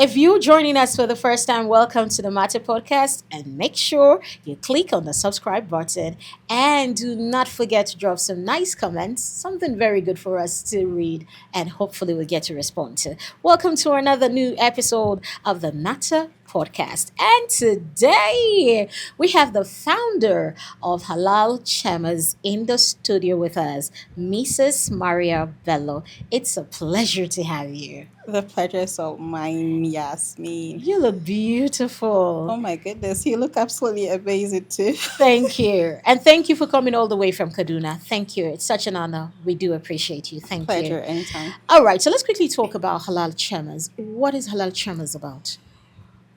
If you're joining us for the first time, welcome to the Matter Podcast and make sure you click on the subscribe button and do not forget to drop some nice comments, something very good for us to read and hopefully we'll get to respond to. Welcome to another new episode of the Matter Podcast. And today we have the founder of Halal Chamas in the studio with us, Mrs. Mariya Bello. It's a pleasure to have you. The pleasure is all mine, Yasmin. You look beautiful. Oh my goodness, you look absolutely amazing too. Thank you. And thank you for coming all the way from Kaduna. Thank you. It's such an honor. We do appreciate you. Thank you. Pleasure anytime. All right, so let's quickly talk about Halal Chamas. What is Halal Chamas about?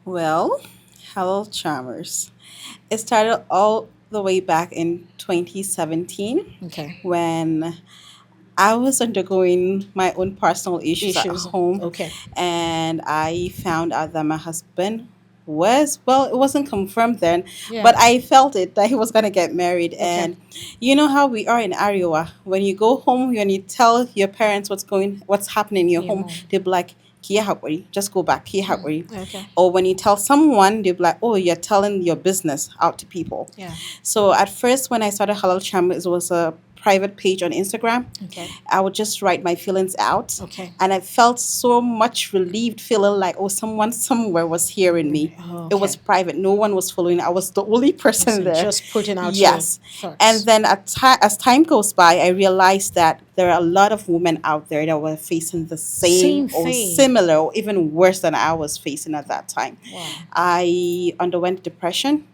Well, hello, charmers. It started all the way back in 2017 Okay. when I was undergoing my own personal issues at Issues. home, Okay. and I found out that my husband was, well, it wasn't confirmed then, Yeah. but I felt it that he was going to get married. Okay. And you know how we are in Iowa, when you go home, when you tell your parents what's happening in your Your home, mom. they'll be like, "Kia hakuri, just go back, kia hakuri." Okay. Or when you tell someone, they'll be like, "Oh, you're telling your business out to people." Yeah. So at first, when I started Halal Cham, it was a private page on Instagram. Okay. I would just write my feelings out. Okay. And I felt so much relieved, feeling like, oh, someone somewhere was hearing me. Oh, It was private. No one was following. I was the only person So there. just putting out Yes. your thoughts. And then as time goes by, I realized that there are a lot of women out there that were facing the Same same or thing. similar or even worse than I was facing at that time. Wow. I underwent depression.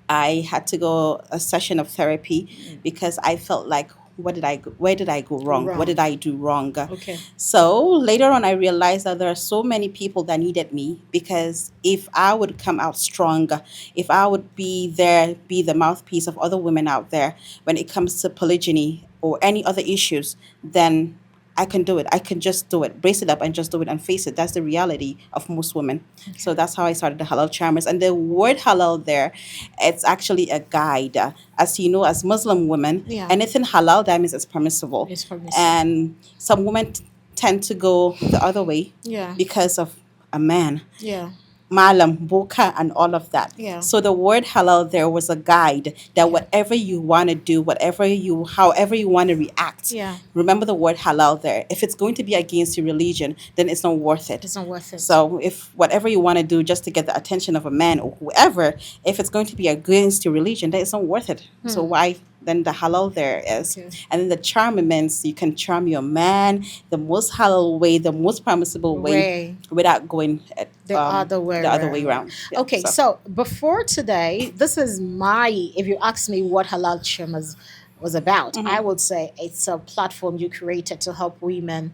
I had to go a session of therapy because I felt like, where did I go wrong? Wrong. What did I do wrong? Okay. So later on, I realized that there are so many people that needed me, because if I would come out stronger, if I would be there, be the mouthpiece of other women out there when it comes to polygyny or any other issues, then I can do it. I can just do it, brace it up and just do it and face it. That's the reality of most women. So that's how I started the Halal Charmers. And the word halal there, it's actually a guide. As you know, as Muslim women, Yeah. anything halal, that means it's permissible. It's permissible. And some women tend to go the other way Yeah. because of a man, Yeah. malam, boka, and all of that. Yeah. So the word halal there was a guide that whatever you want to do, however you want to react, Yeah. remember the word halal there. If it's going to be against your religion, then it's not worth it. It's not worth it. So if whatever you want to do just to get the attention of a man or whoever, if it's going to be against your religion, then it's not worth it. So why then the halal there is. Okay. And then the charm means you can charm your man the most halal way, the most permissible way, without going The other way the other way around. around. Yeah, Okay, so before today, this is if you ask me what Halal Chamas was about, I would say it's a platform you created to help women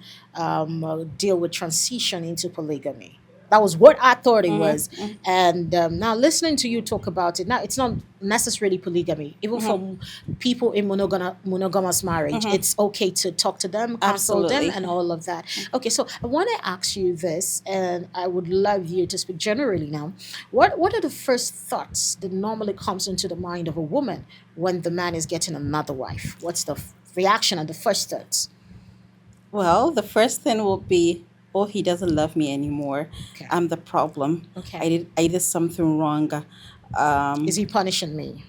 deal with transition into polygamy. That was what I thought it was. And now listening to you talk about it, now it's not necessarily polygamy. Even for people in monogamous marriage, it's okay to talk to them, counsel them, Absolutely. and all of that. Okay, so I want to ask you this, and I would love you to speak generally now. What are the first thoughts that normally comes into the mind of a woman when the man is getting another wife? What's the reaction and the first thoughts? Well, the first thing will be, oh, he doesn't love me anymore. Okay. I'm the problem. Okay. I did something wrong. Is he punishing me?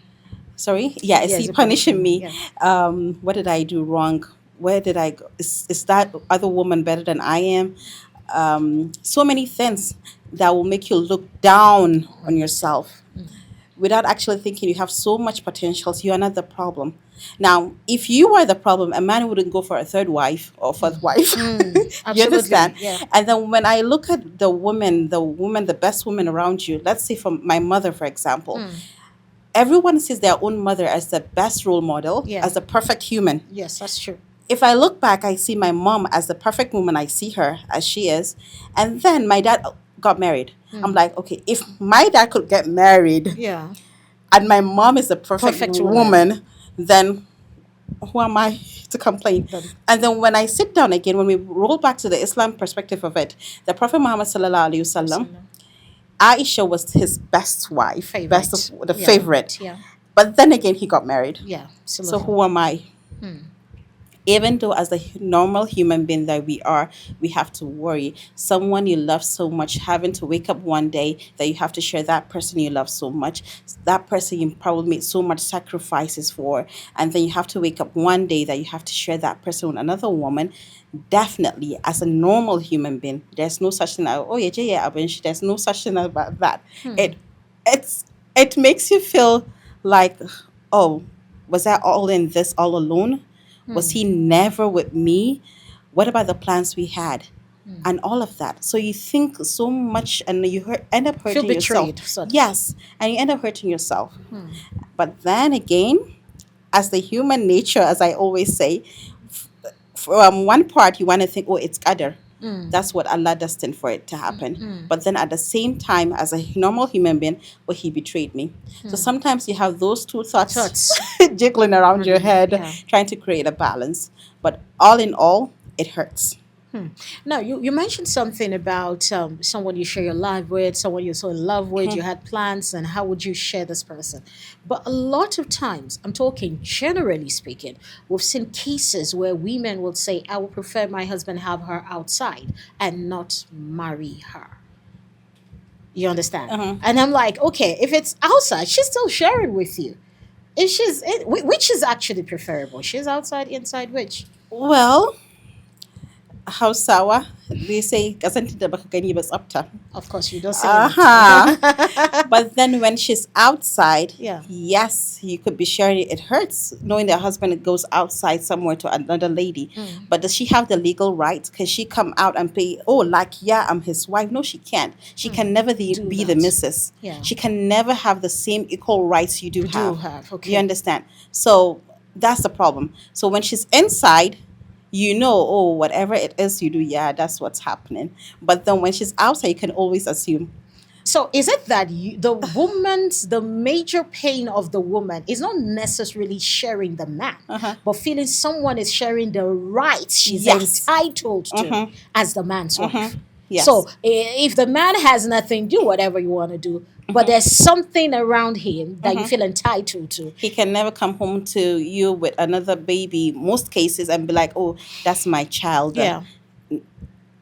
Sorry? Yeah, is Yeah, he is he punishing me? punishing What did I do wrong? Where did I go? Is that other woman better than I am? So many things that will make you look down on yourself without actually thinking you have so much potential. So you are not the problem. Now, if you are the problem, a man wouldn't go for a third wife or fourth wife. You Absolutely. understand? Yeah. And then when I look at the best woman around you, let's say from my mother, for example, everyone sees their own mother as the best role model, Yeah. as the perfect human. Yes, that's true. If I look back, I see my mom as the perfect woman. I see her as she is. And then my dad got married. I'm like, okay, if my dad could get married Yeah. and my mom is the perfect, Perfect woman, then who am I to complain? Then- And then when I sit down again, when we roll back to the Islam perspective of it, the Prophet Muhammad sallallahu alaihi wasallam, Aisha was his best wife, Favorite. best of the Yeah. favorite. Yeah. But then again, he got married. Yeah. So Absolutely. who am I? Even though as the normal human being that we are, we have to worry. Someone you love so much having to wake up one day that you have to share that person you love so much, that person you probably made so much sacrifices for, and then you have to wake up one day that you have to share that person with another woman. Definitely, as a normal human being, there's no such thing as, oh yeah, yeah, there's no such thing about that. Hmm. It it's it makes you feel like, oh, was I all in this all alone? Was Hmm. he never with me? What about the plans we had? Hmm. And all of that. So you think so much and you end up Feel hurting yourself. betrayed, sort of. Yes, and you end up hurting yourself. Hmm. But then again, as the human nature, as I always say, from one part you want to think, oh, it's qadar. Hmm. That's what Allah destined for it to happen. Hmm. But then at the same time, as a normal human being, well, he betrayed me. So Hmm. sometimes you have those two thoughts Thoughts. jiggling around your head, Yeah. trying to create a balance. But all in all, it hurts. Hmm. Now, you mentioned something about someone you share your life with, someone you're so in love with, you had plans, and how would you share this person? But a lot of times, I'm talking generally speaking, we've seen cases where women will say, I would prefer my husband have her outside and not marry her. You understand? Uh-huh. And I'm like, okay, if it's outside, she's still sharing with you. If which is actually preferable? She's outside, inside, which? Well, Hausawa, they say, "Kasance da baka gani ba tsafta." Of course, you don't say Uh-huh. it. But then when she's outside, Yeah. yes, you could be sharing it. It hurts knowing that husband goes outside somewhere to another lady. Mm. But does she have the legal rights? Can she come out and pay, oh, like, yeah, I'm his wife? No, she can't. She can never Do be the that. missus. Yeah. She can never have the same equal rights you do You do have. have. Do you Okay. understand? So that's the problem. So when she's inside, you know, oh, whatever it is you do, yeah, that's what's happening. But then when she's outside, you can always assume. So is it that the major pain of the woman is not necessarily sharing the man, Uh-huh. but feeling someone is sharing the rights she's Yes. entitled to Mm-hmm. as the man's Mm-hmm. wife. So Yes. if the man has nothing, do whatever you want to do. But Mm-hmm. there's something around him that you Mm-hmm. feel entitled to. He can never come home to you with another baby, most cases, and be like, oh, that's my child. Yeah.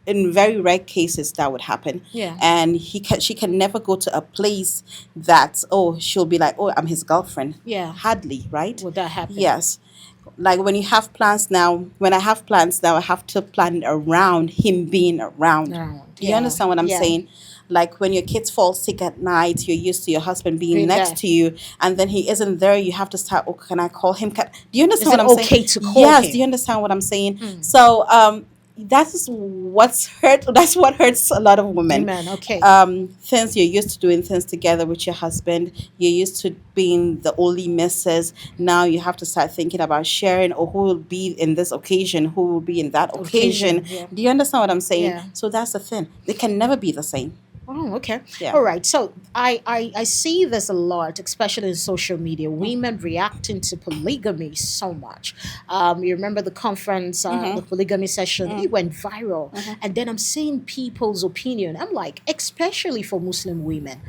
In very rare cases, that would happen. Yeah. And she can never go to a place that, oh, she'll be like, oh, I'm his girlfriend. Yeah. Hardly, right? Would that happen? Yes. Like when you have plans now, when I have plans now, I have to plan around him being around. Around. Do you Yeah. understand what I'm Yeah. saying? Like when your kids fall sick at night, you're used to your husband being Being next there. to you, and then he isn't there. You have to start. Oh, can I call him? Do you understand Is what it I'm saying? okay to call Yes. Do you him? understand what I'm saying? Mm. So that is what's hurt. That's what hurts a lot of women. Amen. Okay. Things you're used to doing things together with your husband, you're used to being the only missus. Now you have to start thinking about sharing, or who will be in this occasion, who will be in that occasion. Occasion. Yeah. Do you understand what I'm saying? Yeah. So that's the thing, they can never be the same. Oh, okay. Yeah. All right. So I see this a lot, especially in social media, women reacting to polygamy so much. You remember the conference, the polygamy session, it went viral. And then I'm seeing people's opinion. I'm like, especially for Muslim women.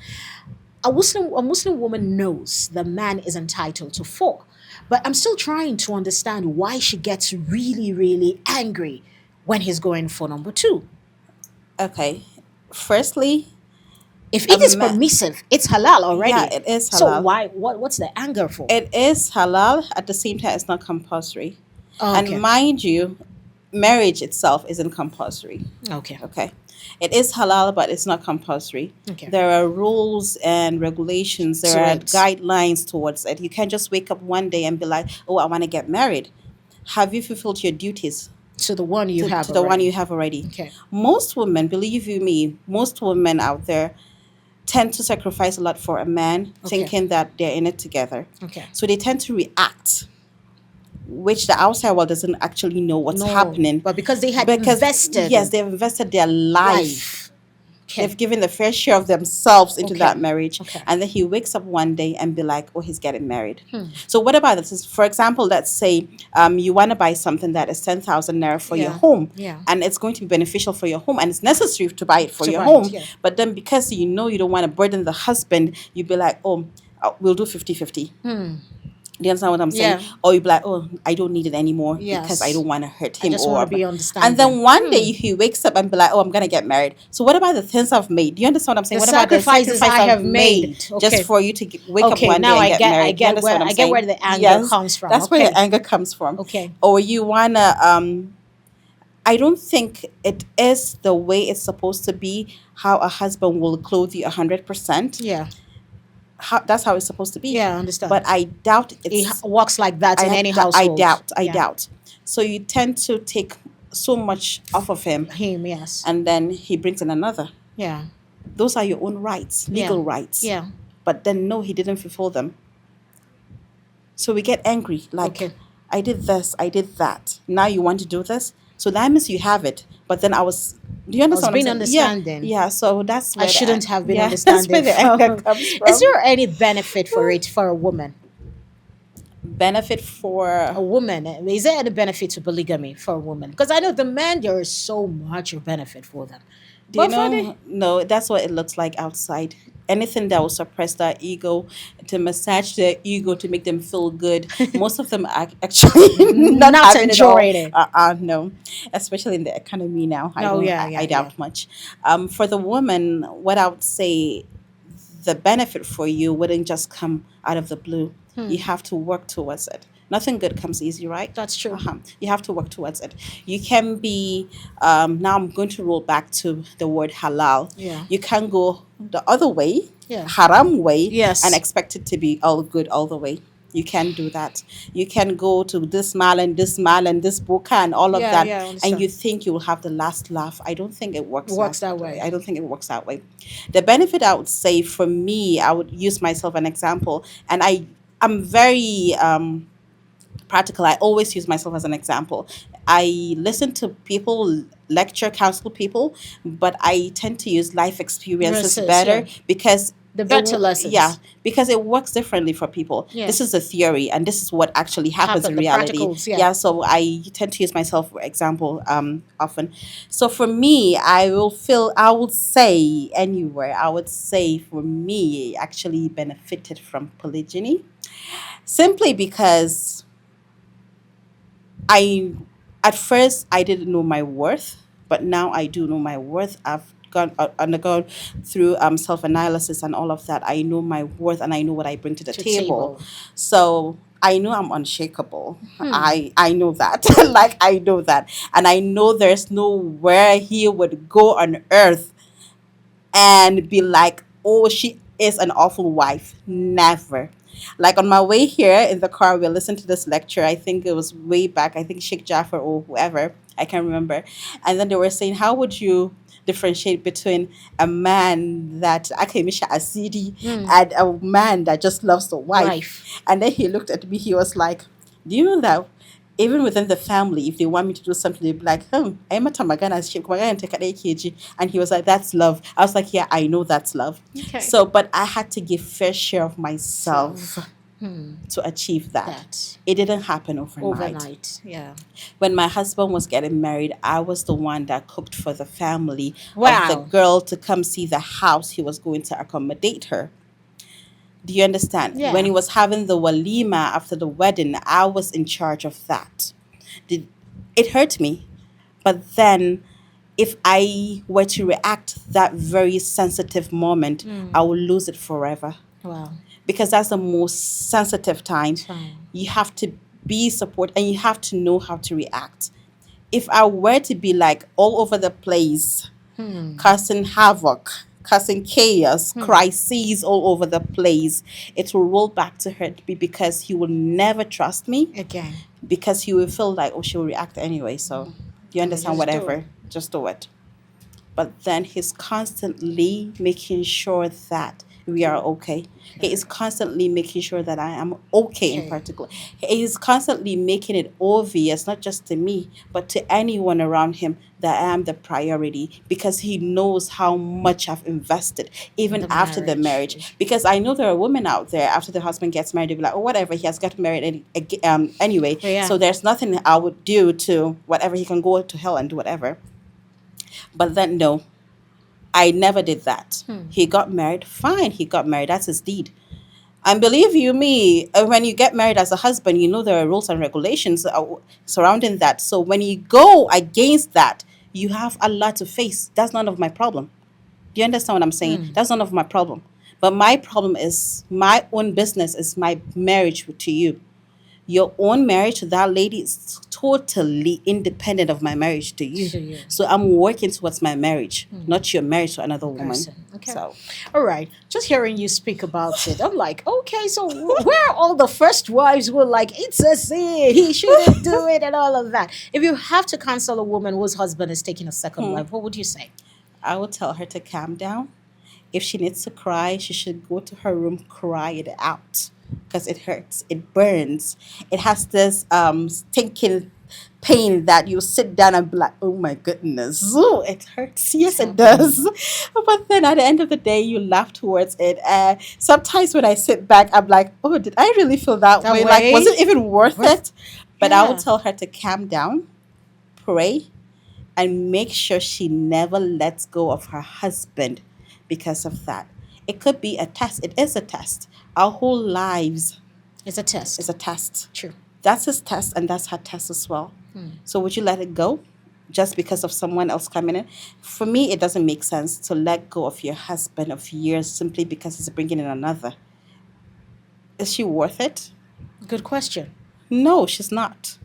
A Muslim woman knows the man is entitled to four. But I'm still trying to understand why she gets really, really angry when he's going for number two. Okay, firstly, If a it is ma- permissive, it's halal yeah, already. it is So halal. what's the anger for? It is halal. At the same time, it's not compulsory. Oh, And okay. mind you, marriage itself isn't compulsory. Okay. Okay. It is halal, but it's not compulsory. Okay. There are rules and regulations, there To are it. guidelines towards it. You can't just wake up one day and be like, oh, I want to get married. Have you fulfilled your duties To the one you have to the one already. you have already? Okay. Most women, believe you me, most women out there tend to sacrifice a lot for a man, Okay. thinking that they're in it together. Okay. So they tend to react, which the outside world doesn't actually know what's No. happening. But because they had Because invested yes, they've invested their life. life. Okay. They've given the fair share of themselves into Okay. that marriage. Okay. And then he wakes up one day and be like, oh, he's getting married. Hmm. So what about this? For example, let's say you want to buy something that is 10,000 naira for your Yeah. home. Yeah. And it's going to be beneficial for your home. And it's necessary to buy it for To your buy it, home. yeah. But then because you know you don't want to burden the husband, you be like, oh, we'll do 50-50. Hmm. Do you understand what I'm saying? Yeah. Or you be like, oh, I don't need it anymore because I Yes. don't want to hurt I him. just want to Or, be and understanding. then one day he wakes up and be like, oh, I'm gonna get married. So what about the things I've made? Do you understand what I'm saying? The What about the sacrifices sacrifice I I've have made made. just Okay. for you to wake up Okay, one day now and get married? Do you understand what I'm I get where saying? the anger Yes, comes from. that's where the Okay. anger comes from. Okay. Or you wanna I don't think it is the way it's supposed to be. How a husband will clothe you 100%. Yeah. That's how it's supposed to be. Yeah, I But understand. I doubt It it's. works like that in any household. I Yeah. doubt. So you tend to take so much off of him, Him, yes. and then he brings in another. Yeah. Those are your own rights, Yeah. legal rights. Yeah. But then no, he didn't fulfill them. So we get angry, like, Okay. I did this, I did that. Now you want to do this? So that means you have it. But then I was, do you I was understand what I'm being saying? Yeah, understanding. yeah. So that's I where shouldn't have been yeah, that's where understanding the anger from. comes Is from. there any benefit for it for a woman? Benefit A for woman, is there any benefit to polygamy for a woman? Because I know the men, there is so much of benefit for them. Do you But for the know? No, that's what it looks like outside. Anything that will suppress their ego, to massage their ego, to make them feel good. Most of them are actually not not having it all. enjoying it. No, especially in the economy now. Oh yeah, I yeah, yeah. doubt much. For the woman, what I would say, the benefit for you wouldn't just come out of the blue. You have to work towards it. Nothing good comes easy, right? That's true. You have to work towards it. You can be, now I'm going to roll back to the word halal. Yeah. You can go the other way, Yeah. haram way, and Yes. expect it to be all good all the way. You can do that. You can go to this mal and this book and all of Yeah, that, yeah, I and you understand. think you will have the last laugh. I don't think it works Works last. that way. I don't think it works that way. The benefit, I would say, for me, I would use myself an example, and I'm very practical. I always use myself as an example. I listen to people, lecture, counsel people, but I tend to use life experiences Versus, better yeah. because The better yeah, lessons. because it works differently for people. This is Yes. a theory, and this is what actually happens in Happen, the reality. practicals, yeah. Yeah, so I tend to use myself for example often. So for me, I would say anywhere, I would say for me, actually benefited from polygyny simply because I at first I didn't know my worth, but now I do know my worth. I've gone undergone through self analysis and all of that. I know my worth and I know what I bring to the To table. table. So I know I'm unshakable. Hmm. I know that. Like I know that. And I know there's nowhere he would go on earth and be like, oh, she is an awful wife. Never. Like on my way here in the car, we listened to this lecture. I think it was way back. I think Sheikh Jaffer or whoever. I can't remember. And then they were saying, how would you differentiate between a man that Akimisha Asidi Hmm. and a man that just loves the wife? Wife. And then he looked at me, he was like, do you know that even within the family, if they want me to do something, they'd be like, I'm a Tamagana shape, Tamagana take an AKG. And he was like, that's love. I was like, yeah, I know that's love. Okay. So, but I had to give fair share of myself Self. Hmm. to achieve that. That. It didn't happen overnight. Overnight. Yeah. When my husband was getting married, I was the one that cooked for the family of the Wow. girl to come see the house he was going to accommodate her. Do you understand? When Yeah. he was having the walima after the wedding, I was in charge of that. Did it hurt me? But then if I were to react that very sensitive moment, I will lose it forever. Wow. Because that's the most sensitive time. Time. You have to be support and you have to know how to react. If I were to be like all over the place, causing havoc, causing chaos, crises all over the place, it will roll back to hurt me because he will never trust me Again. because he will feel like, oh, she will react anyway. So, you Let me understand? just do it. Whatever, just do it. But then he's constantly making sure that we are okay. He is constantly making sure that I am okay in Okay. particular. He is constantly making it obvious, not just to me, but to anyone around him, that I am the priority because he knows how much I've invested even The after the marriage. marriage. Because I know there are women out there after the husband gets married, they'll be like, oh, whatever, he has got married anyway. Yeah. So there's nothing I would do to whatever, he can go to hell and do whatever. But then, no, I never did that. He got married. Fine, he got married. That's his deed. And believe you me, when you get married as a husband, you know there are rules and regulations surrounding that. So when you go against that, you have a lot to face. That's none of my problem. Do you understand what I'm saying? Hmm. That's none of my problem. But my problem is my own business is my marriage to you. Your own marriage to that lady is totally independent of my marriage to you. To you. So I'm working towards my marriage, not your marriage to another woman. Person. Okay. So All right. Just hearing you speak about it, I'm like, okay, so where are all the first wives were like, it's a sin, he shouldn't do it, and all of that? If you have to counsel a woman whose husband is taking a second wife, what would you say? I will tell her to calm down. If she needs to cry, she should go to her room, cry it out. Because it hurts, it burns. It has this stinking pain that you sit down and be like, oh my goodness, ooh, it hurts. Yes, it Exactly. does. But then at the end of the day, you laugh towards it. Sometimes when I sit back, I'm like, oh, did I really feel that That way? Like, was it way? even worth Worth. it? But I will Yeah. tell her to calm down, pray, and make sure she never lets go of her husband because of that. It could be a test. It is a test. Our whole lives It's a is test. a test. True. That's his test, and that's her test as well. So would you let it go just because of someone else coming in? For me, it doesn't make sense to let go of your husband of years simply because he's bringing in another. Is she worth it? Good question. No, she's not.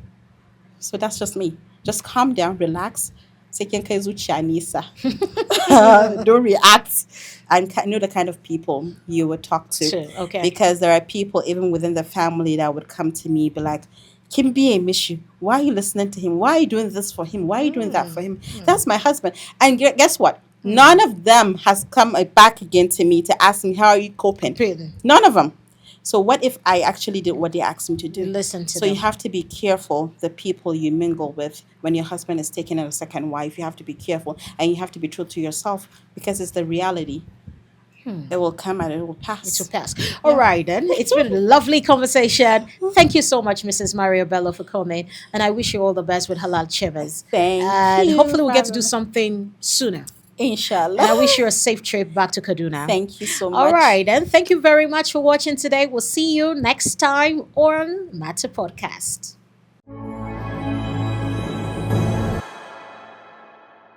So that's just me. Just calm down, relax. Take your zuciya nisa. Don't react, and know the kind of people you would talk to, True. Okay. because there are people even within the family that would come to me be like, Kimbi, I miss you. Why are you listening to him? Why are you doing this for him? Why are you doing that for him? That's my husband. And guess what? None of them has come back again to me to ask me, how are you coping? Opinion. None of them. So what if I actually did what they asked me to You do? listen to So you them. have to be careful the people you mingle with when your husband is taking a second wife. You have to be careful, and you have to be true to yourself, because it's the reality. It will come and it will It will pass. pass. All Yeah. right, then. It's been a lovely conversation. Thank you so much, Mrs. Maria Bello, for coming. And I wish you all the best with Halal Chivas. Thank And you hopefully, we'll for get to do having me. something sooner. And I wish Inshallah. you a safe trip back to Kaduna. Thank you so All much. right, and thank you very much for watching today. We'll see you next time on Matter Podcast.